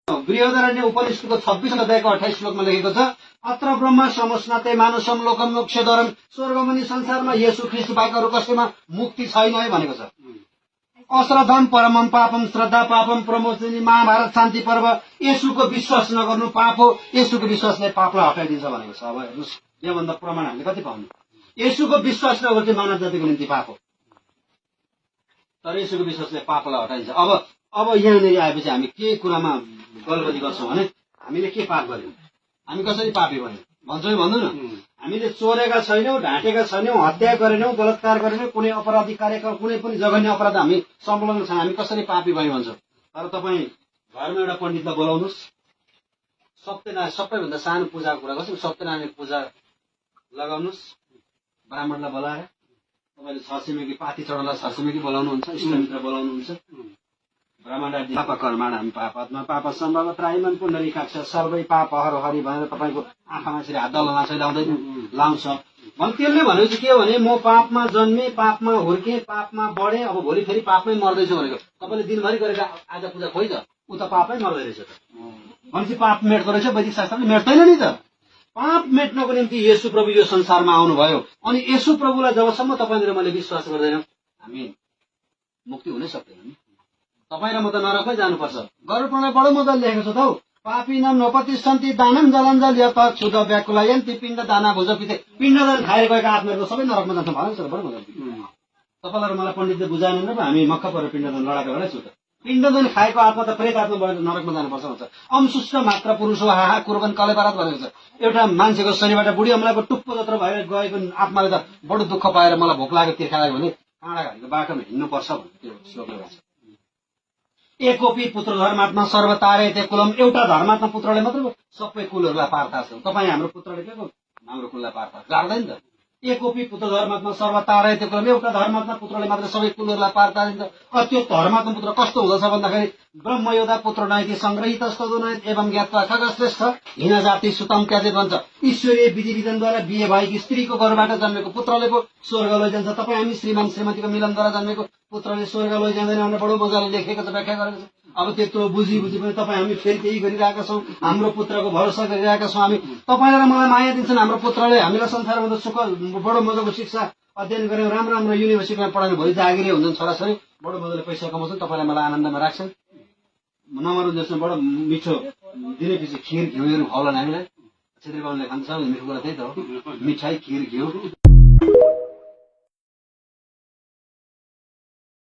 बृहदारण्य उपनिषदको 26 अध्यायको 28 श्लोकमा लेखेको छ अत्र ब्रह्म समस्नाते मानुषम लोकम मोक्षधरम स्वर्गमुनि संसारमा येशू ख्रीष्ट बाहेक अरू कसैमा मुक्ति छैन है भनेको छ। अश्रद्धम परमम पापम श्रद्धा पापम प्रमोचनी महाभारत शान्ति पर्व येशूको विश्वास नगर्नु पाप हो, येशूको विश्वासले पापलाई हटाइदिन्छ भनेको छ। अब हेर्नुहोस् योभन्दा प्रमाण हामीले कति पाउने। येशूको विश्वास नगर्नु चाहिँ मानव जातिको निम्ति पाप हो, तर येशूको विश्वासले पापलाई हटाइदिन्छ। अब यहाँनिर आएपछि हामी के कुरामा गलगती गर्छौँ भने हामीले के पाप गर्यौँ, हामी कसरी पापी भन्यौँ भन्छौँ भन्नु न। हामीले चोरेका छैनौँ, ढाँटेका छैनौँ, हत्या गरेनौँ, बलात्कार गरेनौँ, कुनै अपराधी कार्यक्रम कुनै पनि जघन्य अपराध हामी संलग्न छैन, हामी कसरी पापी भयौँ भन्छौँ। तर तपाईँ घरमा एउटा पण्डितलाई बोलाउनुहोस्, सत्यनारायण सबैभन्दा सानो पूजाको कुरा गर्छौँ, सत्यनारायण पूजा लगाउनुहोस्, ब्राह्मणलाई बोलाएर तपाईँले छरछिमेकी पाती चढाउनलाई छरछिमेकी बोलाउनुहुन्छ, इष्टमित्र बोलाउनुहुन्छ। ब्राह्मण पाप कर्माणाम पापात्मा पाप सम्भव त्रायमन पुण्डरीकाक्ष सर्वै पाप हर हरि भनेर तपाईँको आँखामा यसरी हात दल लाउँछ लाउँदैन लाउँछ भने त्यसले भनेको चाहिँ के हो भने म पापमा जन्मेँ, पापमा हुर्केँ, पापमा बढेँ, अब भोलि फेरि पापमै मर्दैछु भनेको। तपाईँले दिनभरि गरेर आज पूजा खोइ त ऊ त पापमै मर्दै रहेछ त भनेपछि पाप मेट्दो रहेछ। वैदिक शास्त्रले मेट्दैन नि त। पाप मेट्नको निम्ति येशू प्रभु यो संसारमा आउनुभयो अनि येशू प्रभुलाई जबसम्म तपाईँले मैले विश्वास गर्दैनौँ हामी मुक्ति हुनै सक्दैन। तपाईँ र म त नरकमै जानुपर्छ। गरुडपुराणमा बडो मजाले लेखेको छ त हौ पापिनम नोपतिष्ठन्ति दानम जलञ्जल यत क्षुद व्याकुलयन्ति पिण्ड दाना भुज पिते। पिण्डदान खाएर गएका आत्माहरू त सबै नरकमा जान्छ भन्छ बडो मजाले। तपाईँलाई र मलाई पण्डितले बुझाएन र हामी मक्ख परेर पिण्डदान लडाएको बेला छु त। पिण्डदान खाएको आत्मा त प्रेत आत्मा भएर नरकमा जानुपर्छ भन्छ। अंशुष्ट मात्र पुरुष हो हाहा कुर्बन कलेबारात भनेको छ। एउटा मान्छेको शरीरबाट बुढी अमलाको टुप्पो जत्र भएर गएको आत्माले त बडो दुःख पाएर मलाई भोक लाग्यो तिर्खा लाग्यो भने काँडा घारीको बाटोमा हिँड्नुपर्छ भन्ने त्यो श्लोकले भन्छ। एकोपी पुत्र धर्मात्मा सर्वतारे ते कुलम। एउटा धर्मात्मा पुत्रले मात्र सबै कुलहरूलाई पार तार्छ। तपाईँ हाम्रो पुत्रले के हाम्रो कुललाई पार तार्छ लाग्दैन त। एकोपी पुत्र धर्मात्मा सर्वतारे ते कुलम। एउटा धर्मात्मा पुत्रले मात्र सबै कुलहरूलाई पार तारिन्छ। त्यो धर्मात्मा पुत्र कस्तो हुँदछ भन्दाखेरि ब्रह्मयोधा पुत्र नयति संग्रहित स्तोदनयत एवं ज्ञात्वा खगश्रेष्ठ हिन जाति सुतम त्याजित भन्छ। ईश्वरीय विधि विधानद्वारा बिहे भएकी स्त्रीको घरबाट जन्मेको पुत्रले पो स्वर्ग लैजान्छ। तपाईँ हामी श्रीमान श्रीमतीको मिलनद्वारा जन्मेको पुत्रले स्वर्ग लैजाँदैन भनेर बडो मजाले लेखेको छ, व्याख्या गरेको छ। अब त्यत्रो बुझी पनि तपाईँ हामी फेरि त्यही गरिरहेका छौँ, हाम्रो पुत्रको भरोसा गरिरहेका छौँ हामी। तपाईँलाई र मलाई माया दिन्छन् हाम्रो पुत्रले, हामीलाई संसारमा सुख बडो मजाको शिक्षा अध्ययन गरेर राम्रो राम्रो युनिभर्सिटीमा पढाएर भोलि जागिरे हुन्छन् छोराछोरी, बडो मजाले पैसा कमाउँछन्, तपाईँलाई मलाई आनन्दमा राख्छन्। नमरु जसमा बडो मिठो दिनेपछि खिर घिउहरू खुवाउलान् हामीलाई। छेत्री बाबुले खान्छ मिठो कुरा त्यही त हो, मिठाई खिर घिउ।